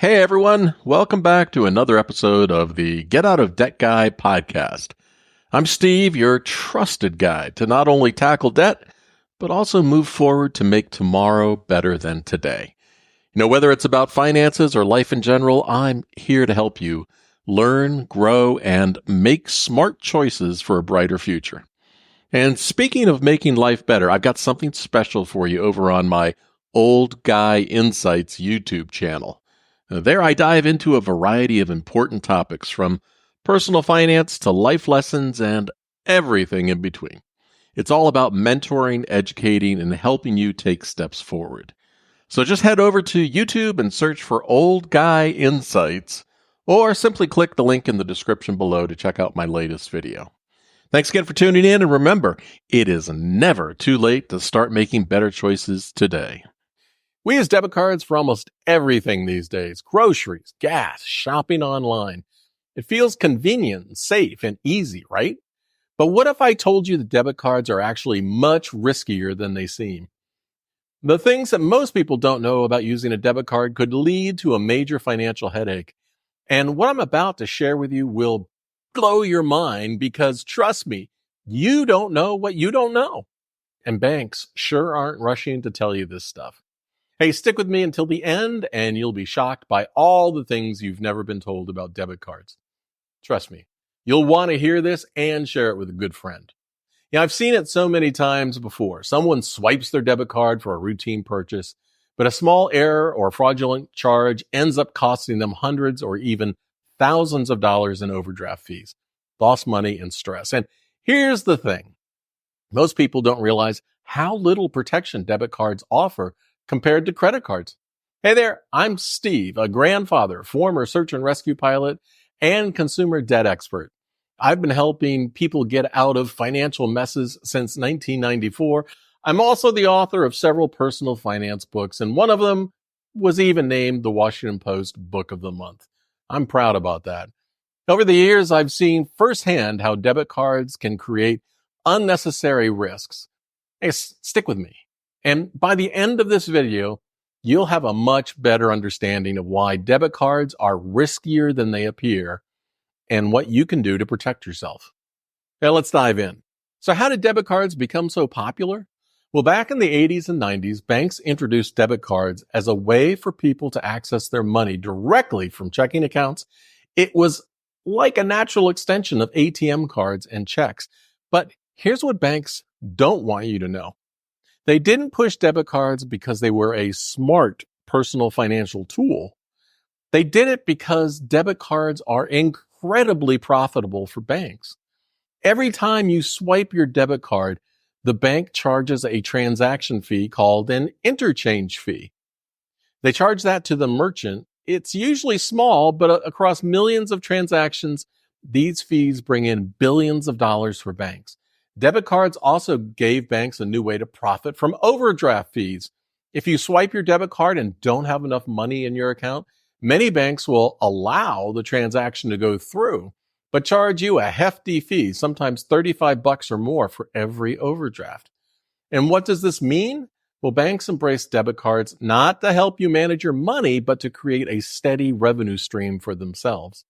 Hey everyone, welcome back to another episode of the Get Out of Debt Guy podcast. I'm Steve, your trusted guide to not only tackle debt, but also move forward to make tomorrow better than today. Whether it's about finances or life in general, I'm here to help you learn, grow, and make smart choices for a brighter future. And speaking of making life better, I've got something special for you over on my Old Guy Insights YouTube channel. There I dive into a variety of important topics from personal finance to life lessons and everything in between. It's all about mentoring, educating, and helping you take steps forward. So just head over to YouTube and search for Old Guy Insights, or simply click the link in the description below to check out my latest video. Thanks again for tuning in, and remember, it is never too late to start making better choices today. We use debit cards for almost everything these days. Groceries, gas, shopping online. It feels convenient and safe and easy, right? But what if I told you that debit cards are actually much riskier than they seem? The things that most people don't know about using a debit card could lead to a major financial headache. And what I'm about to share with you will blow your mind because, trust me, you don't know what you don't know. And banks sure aren't rushing to tell you this stuff. Hey, stick with me until the end and you'll be shocked by all the things you've never been told about debit cards. Trust me, you'll want to hear this and share it with a good friend. I've seen it so many times before. Someone swipes their debit card for a routine purchase, but a small error or fraudulent charge ends up costing them hundreds or even thousands of dollars in overdraft fees, lost money, and stress. And here's the thing. Most people don't realize how little protection debit cards offer compared to credit cards. Hey there, I'm Steve, a grandfather, former search and rescue pilot, and consumer debt expert. I've been helping people get out of financial messes since 1994. I'm also the author of several personal finance books, and one of them was even named the Washington Post Book of the Month. I'm proud about that. Over the years, I've seen firsthand how debit cards can create unnecessary risks. Hey, stick with me. And by the end of this video, you'll have a much better understanding of why debit cards are riskier than they appear and what you can do to protect yourself. Now let's dive in. So how did debit cards become so popular? Well, back in the 80s and 90s, banks introduced debit cards as a way for people to access their money directly from checking accounts. It was like a natural extension of ATM cards and checks. But here's what banks don't want you to know. They didn't push debit cards because they were a smart personal financial tool. They did it because debit cards are incredibly profitable for banks. Every time you swipe your debit card, the bank charges a transaction fee called an interchange fee. They charge that to the merchant. It's usually small, but across millions of transactions, these fees bring in billions of dollars for banks. Debit cards also gave banks a new way to profit from overdraft fees. If you swipe your debit card and don't have enough money in your account, many banks will allow the transaction to go through, but charge you a hefty fee, sometimes $35 or more for every overdraft. And what does this mean? Well, banks embrace debit cards not to help you manage your money, but to create a steady revenue stream for themselves.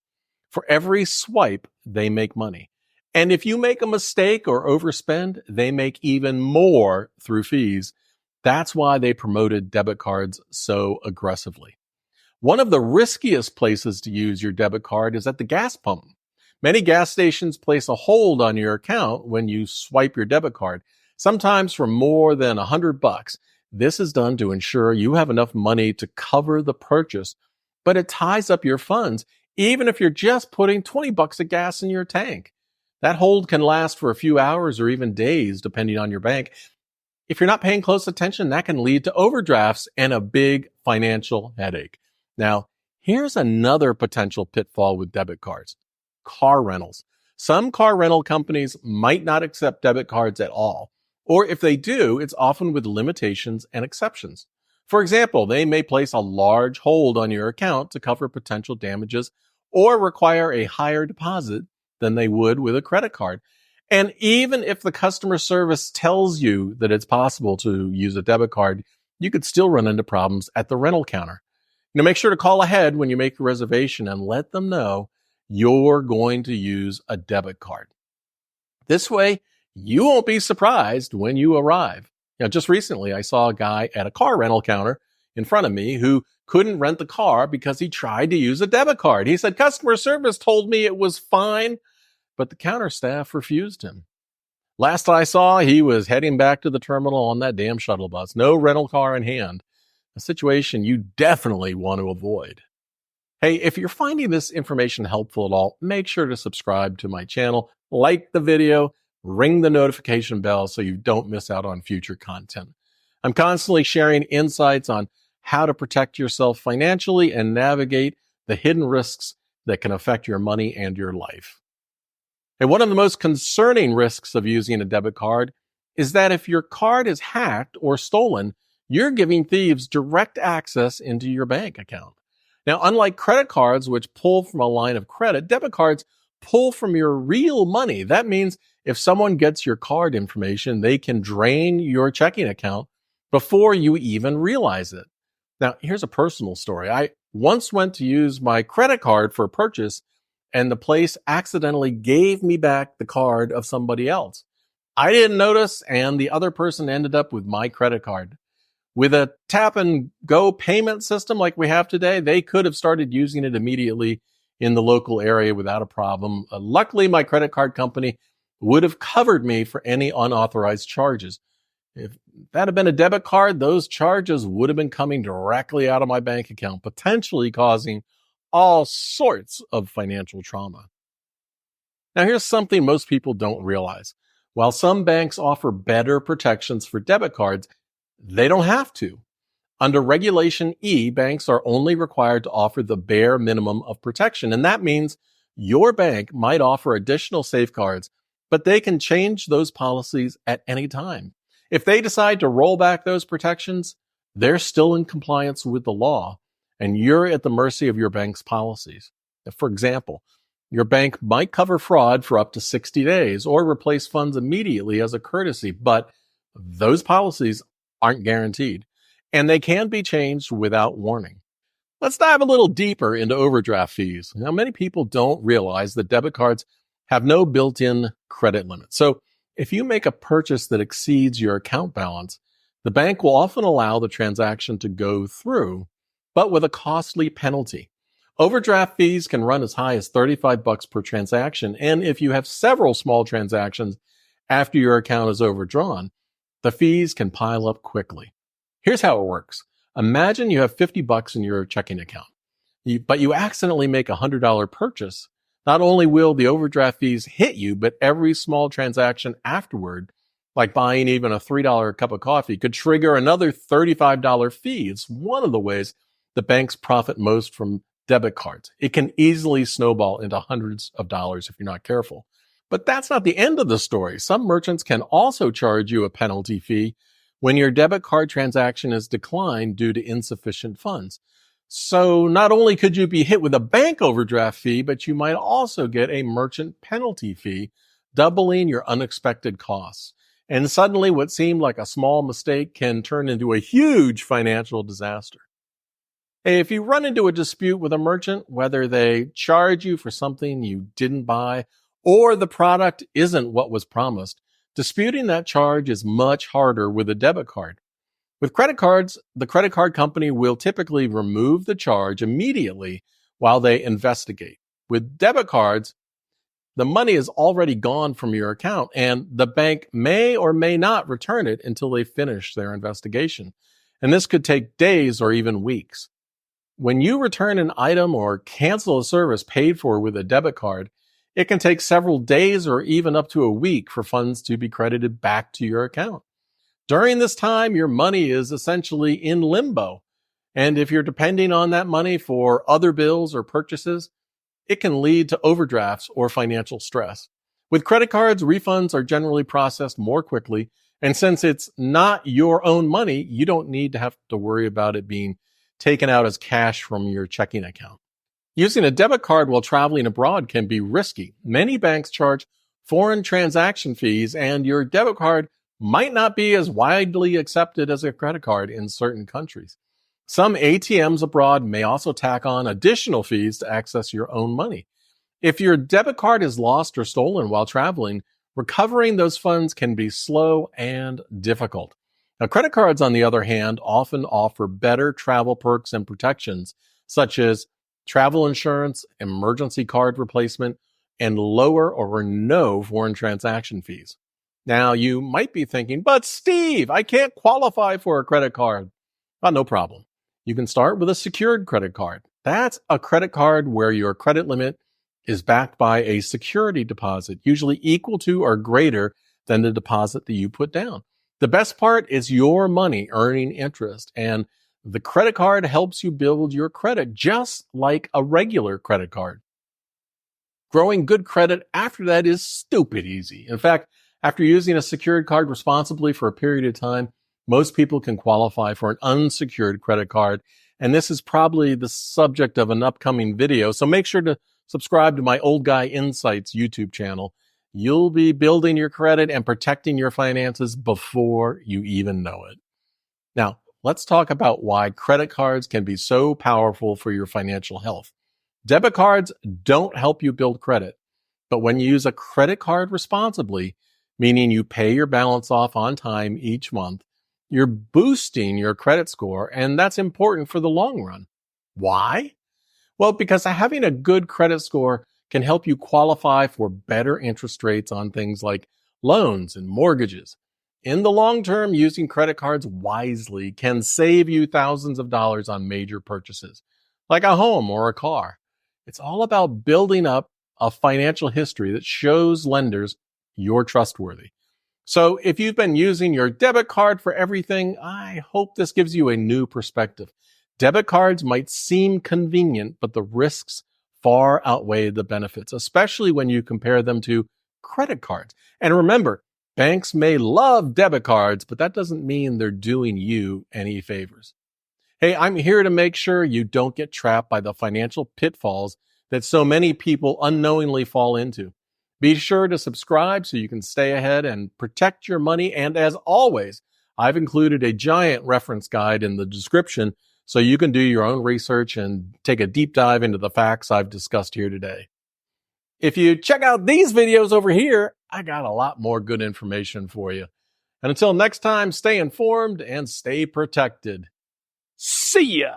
For every swipe, they make money. And if you make a mistake or overspend, they make even more through fees. That's why they promoted debit cards so aggressively. One of the riskiest places to use your debit card is at the gas pump. Many gas stations place a hold on your account when you swipe your debit card, sometimes for more than $100. This is done to ensure you have enough money to cover the purchase, but it ties up your funds, even if you're just putting $20 of gas in your tank. That hold can last for a few hours or even days, depending on your bank. If you're not paying close attention, that can lead to overdrafts and a big financial headache. Now, here's another potential pitfall with debit cards: car rentals. Some car rental companies might not accept debit cards at all, or if they do, it's often with limitations and exceptions. For example, they may place a large hold on your account to cover potential damages or require a higher deposit than they would with a credit card. And even if the customer service tells you that it's possible to use a debit card, you could still run into problems at the rental counter. Make sure to call ahead when you make your reservation and let them know you're going to use a debit card. This way, you won't be surprised when you arrive. Just recently, I saw a guy at a car rental counter in front of me who couldn't rent the car because he tried to use a debit card. He said, customer service told me it was fine, but the counter staff refused him. Last I saw, he was heading back to the terminal on that damn shuttle bus. No rental car in hand. A situation you definitely want to avoid. Hey, if you're finding this information helpful at all, make sure to subscribe to my channel, like the video, ring the notification bell so you don't miss out on future content. I'm constantly sharing insights on how to protect yourself financially and navigate the hidden risks that can affect your money and your life. And one of the most concerning risks of using a debit card is that if your card is hacked or stolen, you're giving thieves direct access into your bank account. Now, unlike credit cards, which pull from a line of credit, debit cards pull from your real money. That means if someone gets your card information, they can drain your checking account before you even realize it. Now, here's a personal story. I once went to use my credit card for a purchase, and the place accidentally gave me back the card of somebody else. I didn't notice, and the other person ended up with my credit card. With a tap and go payment system like we have today, they could have started using it immediately in the local area without a problem. Luckily, my credit card company would have covered me for any unauthorized charges. If that had been a debit card, those charges would have been coming directly out of my bank account, potentially causing all sorts of financial trauma. Now, here's something most people don't realize. While some banks offer better protections for debit cards, they don't have to. Under Regulation E, banks are only required to offer the bare minimum of protection, and that means your bank might offer additional safeguards, but they can change those policies at any time. If they decide to roll back those protections, they're still in compliance with the law, and you're at the mercy of your bank's policies. For example, your bank might cover fraud for up to 60 days or replace funds immediately as a courtesy, but those policies aren't guaranteed, and they can be changed without warning. Let's dive a little deeper into overdraft fees. Now, many people don't realize that debit cards have no built-in credit limit. So if you make a purchase that exceeds your account balance, the bank will often allow the transaction to go through, but with a costly penalty. Overdraft fees can run as high as $35 per transaction, and if you have several small transactions after your account is overdrawn, the fees can pile up quickly. Here's how it works. Imagine you have $50 in your checking account, but you accidentally make a $100 purchase. Not only will the overdraft fees hit you, but every small transaction afterward, like buying even a $3 cup of coffee, could trigger another $35 fee. It's one of the ways the banks profit most from debit cards. It can easily snowball into hundreds of dollars if you're not careful. But that's not the end of the story. Some merchants can also charge you a penalty fee when your debit card transaction is declined due to insufficient funds. So not only could you be hit with a bank overdraft fee, but you might also get a merchant penalty fee, doubling your unexpected costs. And suddenly what seemed like a small mistake can turn into a huge financial disaster. Hey, if you run into a dispute with a merchant, whether they charge you for something you didn't buy or the product isn't what was promised, disputing that charge is much harder with a debit card. With credit cards, the credit card company will typically remove the charge immediately while they investigate. With debit cards, the money is already gone from your account, and the bank may or may not return it until they finish their investigation. And this could take days or even weeks. When you return an item or cancel a service paid for with a debit card, it can take several days or even up to a week for funds to be credited back to your account. During this time, your money is essentially in limbo. And if you're depending on that money for other bills or purchases, it can lead to overdrafts or financial stress. With credit cards, refunds are generally processed more quickly. And since it's not your own money, you don't need to have to worry about it being taken out as cash from your checking account. Using a debit card while traveling abroad can be risky. Many banks charge foreign transaction fees, and your debit card might not be as widely accepted as a credit card in certain countries. Some ATMs abroad may also tack on additional fees to access your own money. If your debit card is lost or stolen while traveling, recovering those funds can be slow and difficult. Now, credit cards, on the other hand, often offer better travel perks and protections, such as travel insurance, emergency card replacement, and lower or no foreign transaction fees. Now, you might be thinking, but Steve, I can't qualify for a credit card. No problem. You can start with a secured credit card. That's a credit card where your credit limit is backed by a security deposit, usually equal to or greater than the deposit that you put down. The best part is your money earning interest, and the credit card helps you build your credit just like a regular credit card. Growing good credit after that is stupid easy. In fact, after using a secured card responsibly for a period of time, most people can qualify for an unsecured credit card. And this is probably the subject of an upcoming video. So make sure to subscribe to my Old Guy Insights YouTube channel. You'll be building your credit and protecting your finances before you even know it. Now, let's talk about why credit cards can be so powerful for your financial health. Debit cards don't help you build credit, but when you use a credit card responsibly, meaning you pay your balance off on time each month, you're boosting your credit score, and that's important for the long run. Why? Well, because having a good credit score can help you qualify for better interest rates on things like loans and mortgages. In the long term, using credit cards wisely can save you thousands of dollars on major purchases, like a home or a car. It's all about building up a financial history that shows lenders you're trustworthy. So if you've been using your debit card for everything, I hope this gives you a new perspective. Debit cards might seem convenient, but the risks far outweigh the benefits, especially when you compare them to credit cards. And remember, banks may love debit cards, but that doesn't mean they're doing you any favors. Hey, I'm here to make sure you don't get trapped by the financial pitfalls that so many people unknowingly fall into. Be sure to subscribe so you can stay ahead and protect your money. And as always, I've included a giant reference guide in the description so you can do your own research and take a deep dive into the facts I've discussed here today. If you check out these videos over here, I got a lot more good information for you. And until next time, stay informed and stay protected. See ya!